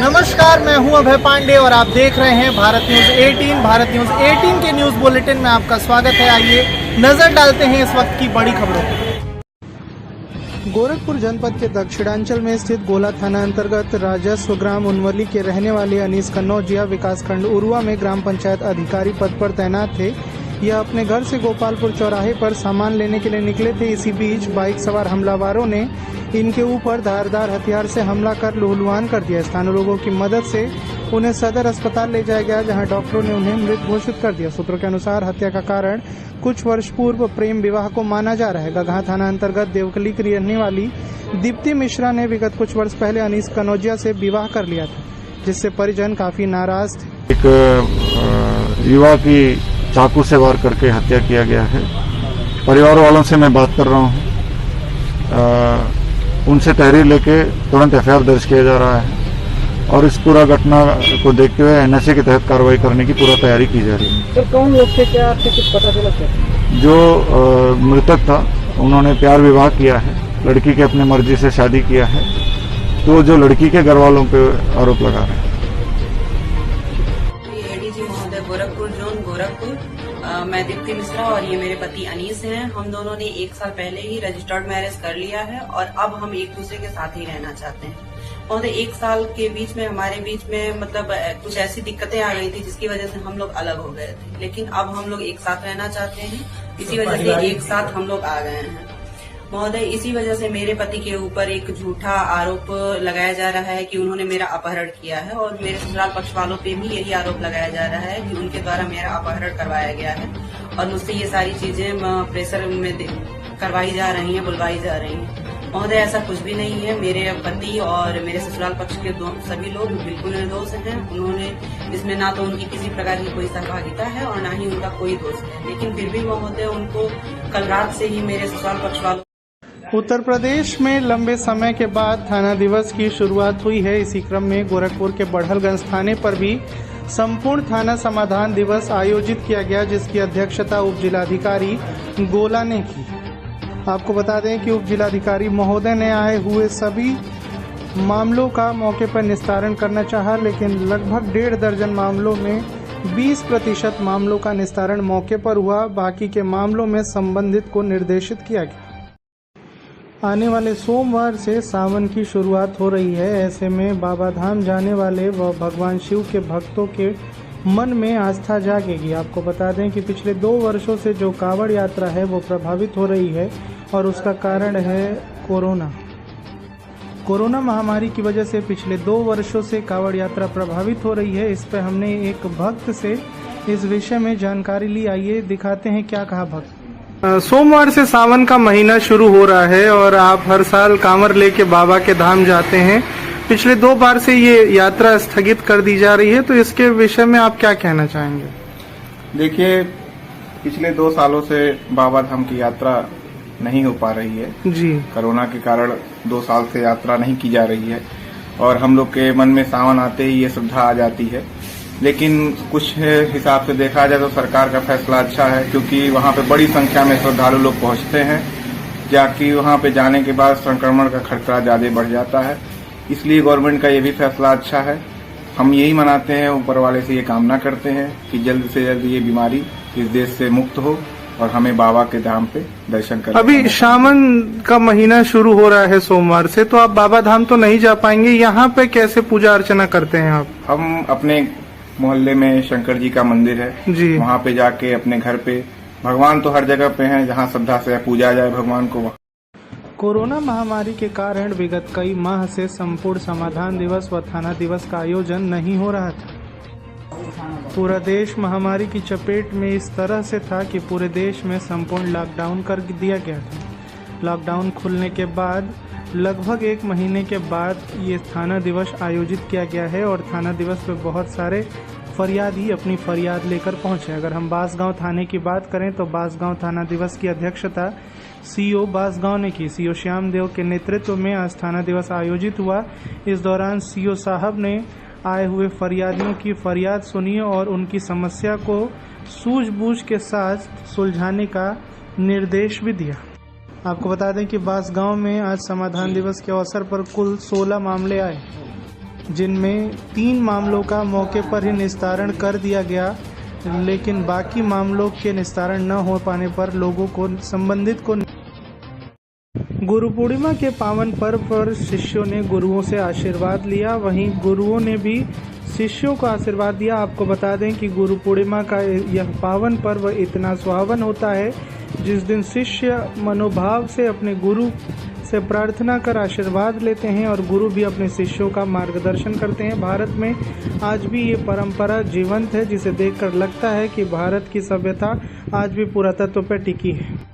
नमस्कार, मैं हूं अभय पांडे और आप देख रहे हैं भारत न्यूज 18। भारत न्यूज 18 के न्यूज बुलेटिन में आपका स्वागत है। आइए नजर डालते हैं इस वक्त की बड़ी खबरों पर। गोरखपुर जनपद के दक्षिणांचल में स्थित गोला थाना अंतर्गत राजस्व ग्राम उनवली के रहने वाले अनीस कन्नौजिया विकासखंड उरुआ में ग्राम पंचायत अधिकारी पद पर तैनात थे। यह अपने घर से गोपालपुर चौराहे पर सामान लेने के लिए निकले थे। इसी बीच बाइक सवार हमलावरों ने इनके ऊपर धारदार हथियार से हमला कर लहूलुहान कर दिया। स्थानीय लोगों की मदद से उन्हें सदर अस्पताल ले जाया गया, जहां डॉक्टरों ने उन्हें मृत घोषित कर दिया। सूत्रों के अनुसार हत्या का कारण कुछ वर्ष पूर्व प्रेम विवाह को माना जा रहा है। गगहा थाना अंतर्गत देवकली की रहने वाली दीप्ति मिश्रा ने विगत कुछ वर्ष पहले अनीस कन्नौजिया से विवाह कर लिया था, जिससे परिजन काफी नाराज थे। एक युवा की चाकू से वार करके हत्या किया गया है। परिवार वालों से मैं बात कर रहा हूं, उनसे तहरीर लेके तुरंत एफआईआर दर्ज किया जा रहा है और इस पूरा घटना को देखते हुए एनएसए के तहत कार्रवाई करने की पूरा तैयारी की जा रही है। तो कौन लोग थे, क्या आपको कुछ पता चला? जो मृतक था उन्होंने प्यार विवाह किया है, लड़की के अपने मर्जी से शादी किया है, तो जो लड़की के घर वालों पे आरोप लगा रहे हैं। एडीजी महोदय गोरखपुर जोन गोरखपुर, मैं दीप्ति मिश्रा और ये मेरे पति अनीस हैं। हम दोनों ने 1 साल पहले ही रजिस्टर्ड मैरिज कर लिया है और अब हम एक दूसरे के साथ ही रहना चाहते हैं। महोदय 1 साल के बीच में हमारे बीच में मतलब कुछ ऐसी दिक्कतें आ गई थी जिसकी वजह से हम लोग अलग हो गए थे, लेकिन अब हम लोग एक साथ रहना चाहते हैं। इसी वजह से एक साथ हम लोग आ गए हैं। महोदय इसी वजह से मेरे पति के ऊपर एक झूठा आरोप लगाया जा रहा है कि उन्होंने मेरा अपहरण किया है और मेरे ससुराल पक्ष वालों पे भी यही आरोप लगाया जा रहा है कि उनके द्वारा मेरा अपहरण करवाया गया है और मुझसे ये सारी चीजें प्रेशर में करवाई जा रही हैं, बुलवाई जा रही हैं। महोदय ऐसा कुछ भी नहीं है। मेरे पति और मेरे ससुराल पक्ष के सभी लोग बिल्कुल निर्दोष हैं। उन्होंने इसमें ना तो उनकी किसी प्रकार की कोई सहभागिता है और ना ही उनका कोई दोष है, लेकिन फिर भी महोदय उनको कल रात से ही मेरे ससुराल पक्ष वालों। उत्तर प्रदेश में लंबे समय के बाद थाना दिवस की शुरुआत हुई है। इसी क्रम में गोरखपुर के बढ़लगंज थाने पर भी संपूर्ण थाना समाधान दिवस आयोजित किया गया, जिसकी अध्यक्षता उप जिलाधिकारी गोला ने की। आपको बता दें कि उप जिलाधिकारी महोदय ने आए हुए सभी मामलों का मौके पर निस्तारण करना चाहा, लेकिन लगभग 1.5 दर्जन मामलों में 20% मामलों का निस्तारण मौके पर हुआ। बाकी के मामलों में संबंधित को निर्देशित किया गया। आने वाले सोमवार से सावन की शुरुआत हो रही है। ऐसे में बाबा धाम जाने वाले व भगवान शिव के भक्तों के मन में आस्था जागेगी। आपको बता दें कि पिछले 2 वर्षों से जो कांवड़ यात्रा है वो प्रभावित हो रही है और उसका कारण है कोरोना महामारी की वजह से पिछले 2 वर्षों से कांवड़ यात्रा प्रभावित हो रही है। इस पर हमने एक भक्त से इस विषय में जानकारी ली। आइए दिखाते हैं क्या कहा भक्त। सोमवार से सावन का महीना शुरू हो रहा है और आप हर साल कांवर लेके बाबा के धाम जाते हैं। पिछले 2 बार से ये यात्रा स्थगित कर दी जा रही है, तो इसके विषय में आप क्या कहना चाहेंगे? देखिए, पिछले 2 सालों से बाबा धाम की यात्रा नहीं हो पा रही है जी। कोरोना के कारण 2 साल से यात्रा नहीं की जा रही है और हम लोग के मन में सावन आते ही ये श्रद्धा आ जाती है। लेकिन कुछ हिसाब से देखा जाए तो सरकार का फैसला अच्छा है, क्योंकि वहां पे बड़ी संख्या में श्रद्धालु लोग पहुंचते हैं, जबकि वहां पे जाने के बाद संक्रमण का खतरा ज्यादा बढ़ जाता है। इसलिए गवर्नमेंट का ये भी फैसला अच्छा है। हम यही मनाते हैं, ऊपर वाले से ये कामना करते हैं कि जल्द से जल्द ये बीमारी इस देश से मुक्त हो और हमें बाबा के धाम पे दर्शन करने। अभी सावन का महीना शुरू हो रहा है सोमवार से, तो आप बाबा धाम तो नहीं जा पाएंगे। यहाँ पे कैसे पूजा अर्चना करते हैं आप? हम अपने मोहल्ले में शंकर जी का मंदिर है जी, वहाँ पे जाके अपने घर पे, भगवान तो हर जगह पे हैं, जहाँ श्रद्धा से पूजा जाए भगवान को। कोरोना महामारी के कारण विगत कई माह से संपूर्ण समाधान दिवस व थाना दिवस का आयोजन नहीं हो रहा था। पूरा देश महामारी की चपेट में इस तरह से था कि पूरे देश में संपूर्ण लॉकडाउन कर दिया गया था। लॉकडाउन खुलने के बाद लगभग 1 महीने के बाद ये थाना दिवस आयोजित किया गया है और थाना दिवस पे बहुत सारे फरियादी अपनी फरियाद लेकर पहुंचे। अगर हम बांसगांव थाने की बात करें तो बांसगांव थाना दिवस की अध्यक्षता सीओ बांसगांव ने की। सीओ श्याम देव के नेतृत्व में आज थाना दिवस आयोजित हुआ। इस दौरान सीओ साहब ने आए हुए फरियादियों की फरियाद सुनी और उनकी समस्या को सूझबूझ के साथ सुलझाने का निर्देश भी दिया। आपको बता दें कि बांसगांव में आज समाधान दिवस के अवसर पर कुल 16 मामले आए। जिनमें 3 मामलों का मौके पर ही निस्तारण कर दिया गया, लेकिन बाकी मामलों के निस्तारण न हो पाने पर लोगों को संबंधित को गुरु पूर्णिमा के पावन पर्व पर शिष्यों ने गुरुओं से आशीर्वाद लिया। वहीं गुरुओं ने भी शिष्यों को आशीर्वाद दिया। आपको बता दें कि गुरु पूर्णिमा का यह पावन पर्व इतना सुहावन होता है जिस दिन शिष्य मनोभाव से अपने गुरु से प्रार्थना कर आशीर्वाद लेते हैं और गुरु भी अपने शिष्यों का मार्गदर्शन करते हैं। भारत में आज भी ये परंपरा जीवंत है, जिसे देखकर लगता है कि भारत की सभ्यता आज भी पुरातत्व पर टिकी है।